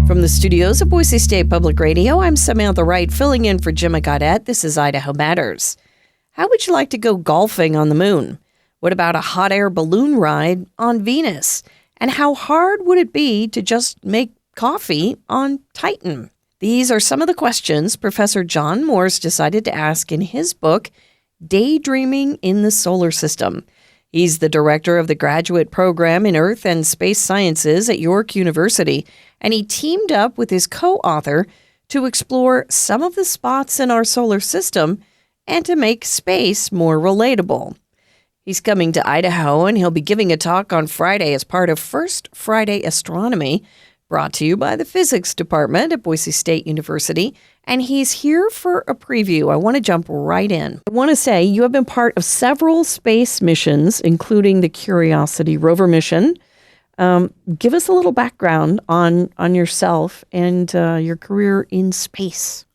From the studios of Boise State Public Radio, I'm Samantha Wright, filling in for Jim Gaudette. This is Idaho Matters. How would you like to go golfing on the moon? What about a hot air balloon ride on Venus? And how hard would it be to just make coffee on Titan? These are some of the questions Professor John Morse decided to ask in his book, Daydreaming in the Solar System. He's the director of the graduate program in Earth and Space Sciences at York University, and he teamed up with his co-author to explore some of the spots in our solar system and to make space more relatable. He's coming to Idaho, and he'll be giving a talk on Friday as part of First Friday Astronomy, brought to you by the Physics Department at Boise State University. And he's here for a preview. I want to jump right in. I want to say you have been part of several space missions, including the Curiosity rover mission. Give us a little background on yourself and your career in space.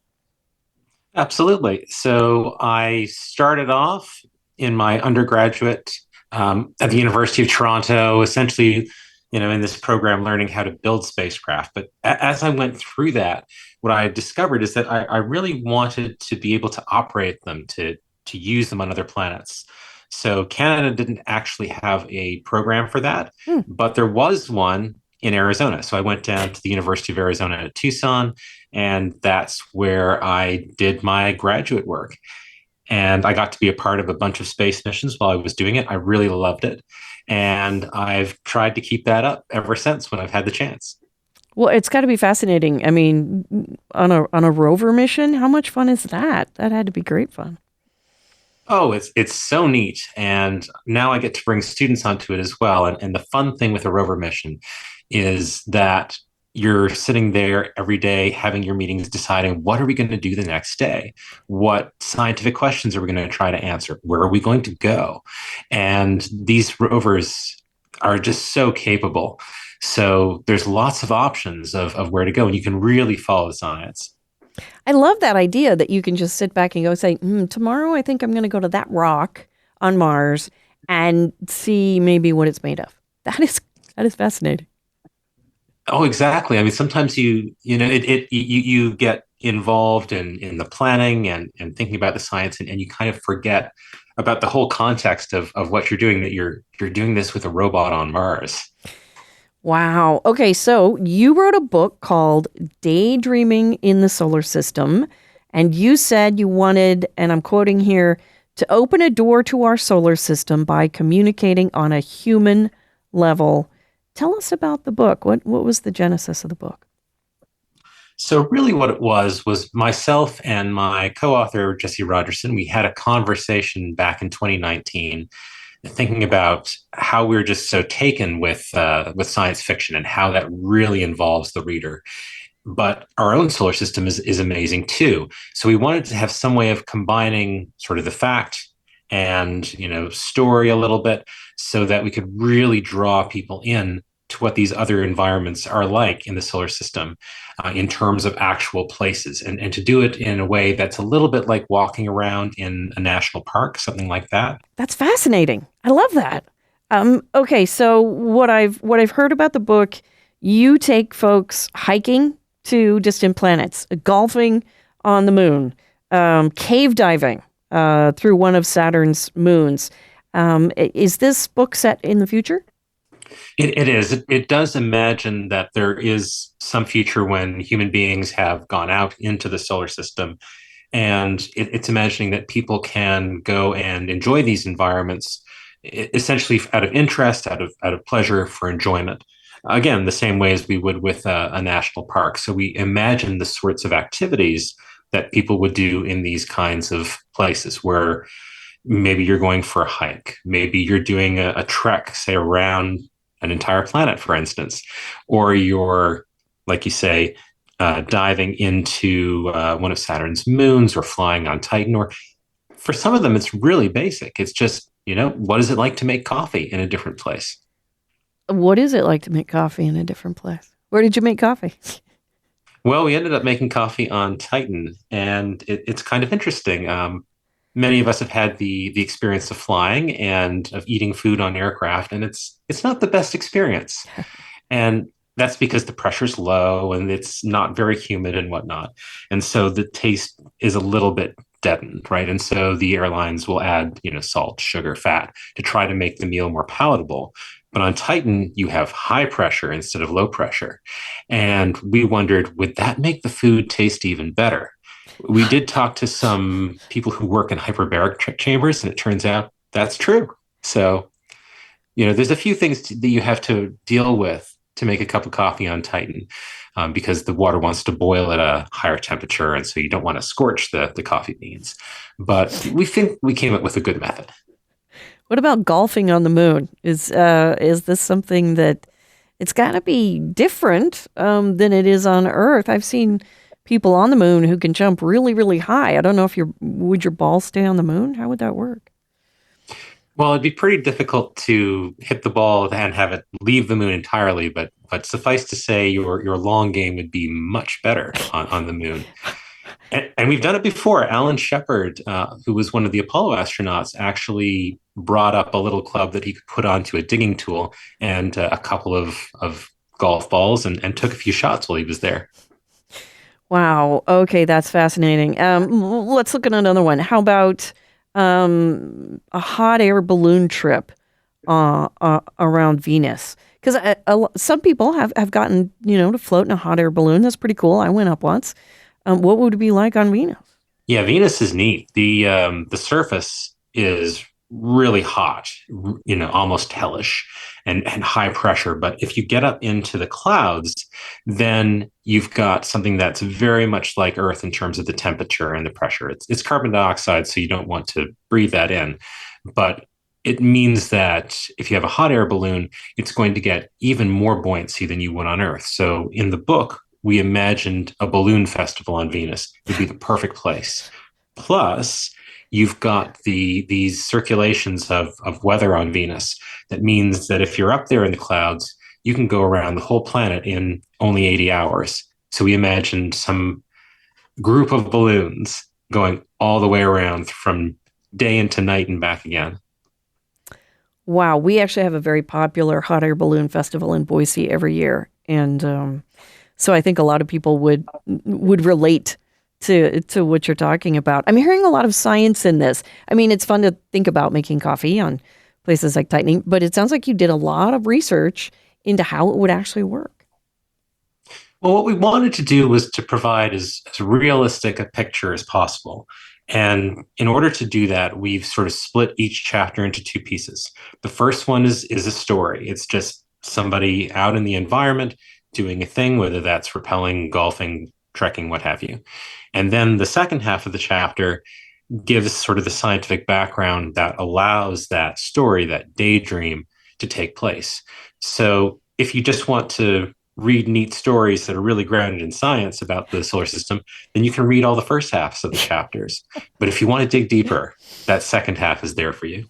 Absolutely. So I started off in my undergraduate at the University of Toronto, essentially, in this program, learning how to build spacecraft. But as I went through that, what I discovered is that I really wanted to be able to operate them, to use them on other planets. So Canada didn't actually have a program for that, but there was one in Arizona. So I went down to the University of Arizona at Tucson, and that's where I did my graduate work. And I got to be a part of a bunch of space missions while I was doing it. I really loved it. And I've tried to keep that up ever since when I've had the chance. Well, it's got to be fascinating. I mean, on a rover mission, how much fun is that? That had to be great fun. Oh, it's so neat. And now I get to bring students onto it as well. And the fun thing with a rover mission is that you're sitting there every day having your meetings, deciding what are we going to do the next day? What scientific questions are we going to try to answer? Where are we going to go? And these rovers are just so capable. So there's lots of options of where to go, and you can really follow the science. I love that idea that you can just sit back and go say, tomorrow I think I'm going to go to that rock on Mars and see maybe what it's made of. That is fascinating. Oh, exactly. I mean, sometimes you get involved in the planning and thinking about the science, and you kind of forget about the whole context of what you're doing, that you're doing this with a robot on Mars. Wow. Okay, so you wrote a book called Daydreaming in the Solar System, and you said you wanted, and I'm quoting here, to open a door to our solar system by communicating on a human level. Tell us about the book. What was the genesis of the book? So really what it was myself and my co-author, Jesse Rogerson, we had a conversation back in 2019 thinking about how we're just so taken with science fiction and how that really involves the reader. But our own solar system is amazing too. So we wanted to have some way of combining sort of the fact and story a little bit, so that we could really draw people in to what these other environments are like in the solar system in terms of actual places, and to do it in a way that's a little bit like walking around in a national park, something like that. That's fascinating. I love that. Okay, so what I've heard about the book, you take folks hiking to distant planets, golfing on the moon, cave diving through one of Saturn's moons. Is this book set in the future? It is. It does imagine that there is some future when human beings have gone out into the solar system. And it's imagining that people can go and enjoy these environments, essentially out of interest, out of pleasure, for enjoyment. Again, the same way as we would with a national park. So we imagine the sorts of activities that people would do in these kinds of places, where maybe you're going for a hike, maybe you're doing a trek, say, around an entire planet, for instance, or you're, like you say, diving into one of Saturn's moons, or flying on Titan. Or for some of them, it's really basic. It's just, what is it like to make coffee in a different place? What is it like to make coffee in a different place? Where did you make coffee? Well, we ended up making coffee on Titan, and it's kind of interesting. Many of us have had the experience of flying and of eating food on aircraft, and it's not the best experience. And That's because the pressure's low and it's not very humid and whatnot. And so the taste is a little bit deadened, right? And so the airlines will add, salt, sugar, fat to try to make the meal more palatable. But on Titan, you have high pressure instead of low pressure. And we wondered, would that make the food taste even better? We did talk to some people who work in hyperbaric chambers, and it turns out that's true. So there's a few things that you have to deal with to make a cup of coffee on Titan, because the water wants to boil at a higher temperature, and so you don't want to scorch the coffee beans. But we think we came up with a good method. What about golfing on the moon? Is this something that it's got to be different than it is on Earth? I've seen people on the moon who can jump really, really high. I don't know if would your ball stay on the moon? How would that work? Well, it'd be pretty difficult to hit the ball and have it leave the moon entirely, but suffice to say, your long game would be much better on the moon. And we've done it before. Alan Shepard, who was one of the Apollo astronauts, actually brought up a little club that he could put onto a digging tool and a couple of golf balls and took a few shots while he was there. Wow. Okay, that's fascinating. Let's look at another one. How about a hot air balloon trip around Venus? Because some people have gotten, to float in a hot air balloon. That's pretty cool. I went up once. What would it be like on Venus? Yeah, Venus is neat. The surface is really hot, almost hellish and high pressure. But if you get up into the clouds, then you've got something that's very much like Earth in terms of the temperature and the pressure. It's carbon dioxide, so you don't want to breathe that in. But it means that if you have a hot air balloon, it's going to get even more buoyancy than you would on Earth. So in the book, we imagined a balloon festival on Venus would be the perfect place. Plus, you've got these circulations of weather on Venus. That means that if you're up there in the clouds, you can go around the whole planet in only 80 hours. So we imagined some group of balloons going all the way around from day into night and back again. Wow, we actually have a very popular hot air balloon festival in Boise every year, and so I think a lot of people would relate to what you're talking about. I'm hearing a lot of science in this. I mean, it's fun to think about making coffee on places like Titan, but it sounds like you did a lot of research into how it would actually work. Well, what we wanted to do was to provide as realistic a picture as possible. And in order to do that, we've sort of split each chapter into two pieces. The first one is a story. It's just somebody out in the environment doing a thing, whether that's rappelling, golfing, trekking, what have you. And then the second half of the chapter gives sort of the scientific background that allows that story, that daydream, to take place. So if you just want to read neat stories that are really grounded in science about the solar system, then you can read all the first halves of the chapters. But if you want to dig deeper, that second half is there for you.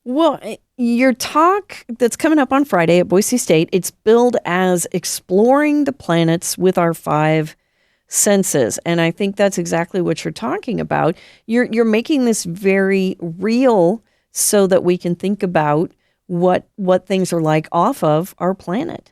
Well, your talk that's coming up on Friday at Boise State, it's billed as exploring the planets with our five senses. And I think that's exactly what you're talking about. You're making this very real so that we can think about what things are like off of our planet.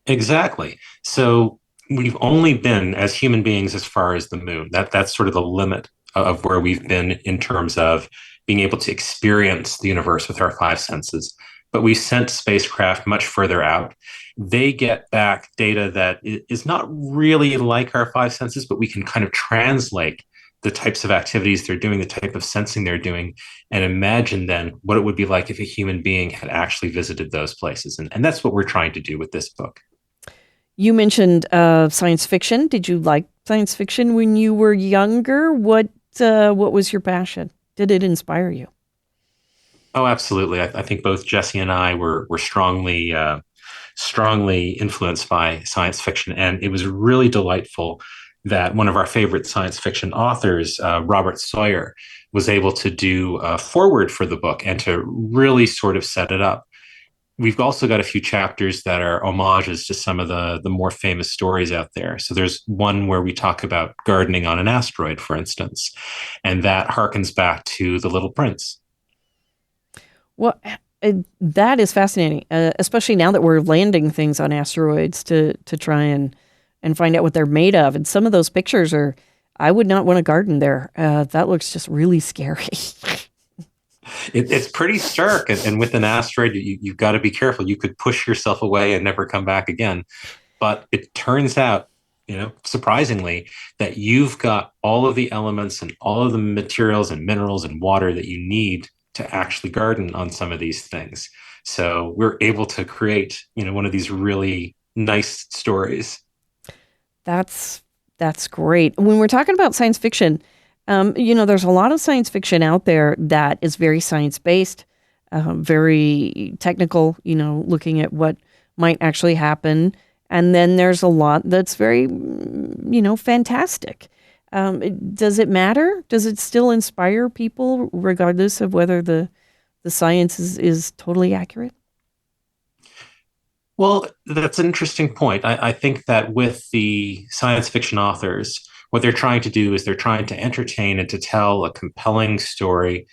Exactly. So we've only been as human beings as far as the moon. That's sort of the limit of where we've been in terms of being able to experience the universe with our five senses. But we sent spacecraft much further out. They get back data that is not really like our five senses, but we can kind of translate the types of activities they're doing, the type of sensing they're doing, and imagine then what it would be like if a human being had actually visited those places. And that's what we're trying to do with this book. You mentioned science fiction. Did you like science fiction when you were younger? What was your passion? Did it inspire you? Oh, absolutely. I think both Jesse and I were strongly influenced by science fiction, and it was really delightful that one of our favorite science fiction authors, Robert Sawyer, was able to do a foreword for the book and to really sort of set it up. We've also got a few chapters that are homages to some of the more famous stories out there. So there's one where we talk about gardening on an asteroid, for instance, and that harkens back to The Little Prince. Well, That is fascinating, especially now that we're landing things on asteroids to try and find out what they're made of. And some of those pictures are, I would not want to garden there. That looks just really scary. It's pretty stark, and with an asteroid, you've got to be careful. You could push yourself away and never come back again. But it turns out, surprisingly, that you've got all of the elements and all of the materials and minerals and water that you need to actually garden on some of these things. So we're able to create, one of these really nice stories. That's great. When we're talking about science fiction, there's a lot of science fiction out there that is very science based, very technical. Looking at what might actually happen, and then there's a lot that's very, fantastic. Does it matter? Does it still inspire people, regardless of whether the science is totally accurate? Well, that's an interesting point. I think that with the science fiction authors, what they're trying to do is they're trying to entertain and to tell a compelling story.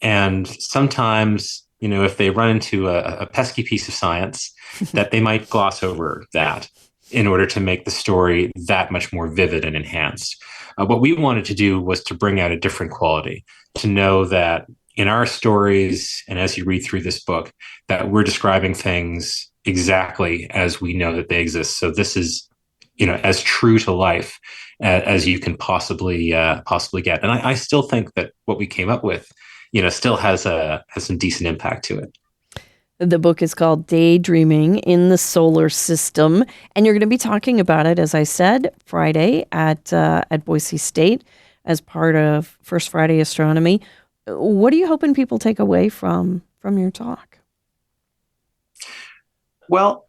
And sometimes, if they run into a pesky piece of science, that they might gloss over that in order to make the story that much more vivid and enhanced. What we wanted to do was to bring out a different quality, to know that in our stories, and as you read through this book, that we're describing things exactly as we know that they exist. So this is, as true to life as you can possibly get. And I still think that what we came up with, still has some decent impact to it. The book is called Daydreaming in the Solar System, and you're going to be talking about it, as I said, Friday at Boise State as part of First Friday Astronomy. What are you hoping people take away from your talk? Well,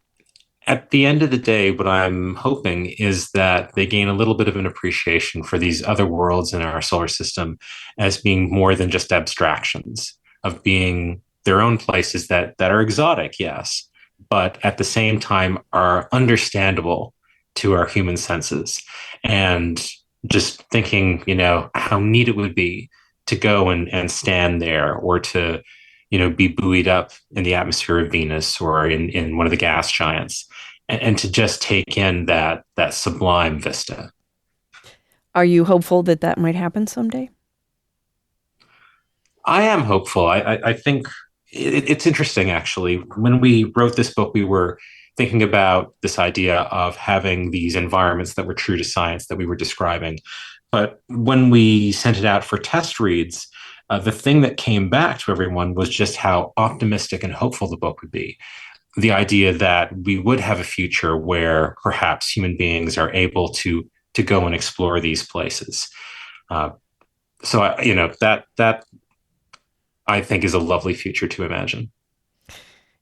at the end of the day, what I'm hoping is that they gain a little bit of an appreciation for these other worlds in our solar system as being more than just abstractions, of being their own places that are exotic, yes, but at the same time are understandable to our human senses. And just thinking, how neat it would be to go and stand there, or to, be buoyed up in the atmosphere of Venus or in one of the gas giants, and to just take in that sublime vista. Are you hopeful that might happen someday? I am hopeful. I think it's interesting, actually. When we wrote this book, we were thinking about this idea of having these environments that were true to science that we were describing. But when we sent it out for test reads, the thing that came back to everyone was just how optimistic and hopeful the book would be. The idea that we would have a future where perhaps human beings are able to go and explore these places. That I think is a lovely future to imagine.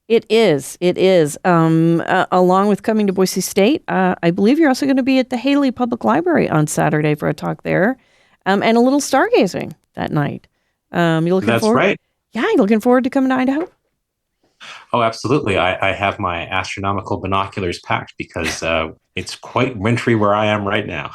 It is. It is. Along with coming to Boise State, I believe you're also going to be at the Haley Public Library on Saturday for a talk there, and a little stargazing that night. You looking That's forward? right. Yeah, you looking forward to coming to Idaho? Oh, absolutely. I have my astronomical binoculars packed because it's quite wintry where I am right now.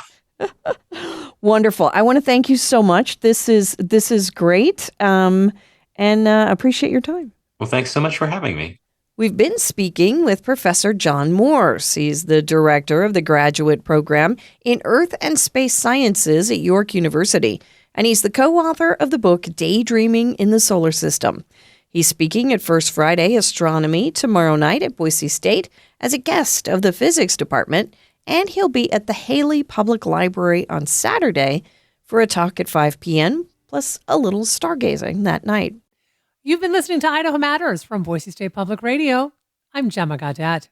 Wonderful. I want to thank you so much. This is great, and appreciate your time. Well, thanks so much for having me. We've been speaking with Professor John Morse. He's the director of the graduate program in Earth and Space Sciences at York University, and he's the co-author of the book Daydreaming in the Solar System. He's speaking at First Friday Astronomy tomorrow night at Boise State as a guest of the physics department, and he'll be at the Haley Public Library on Saturday for a talk at 5 p.m., plus a little stargazing that night. You've been listening to Idaho Matters from Boise State Public Radio. I'm Gemma Gaudette.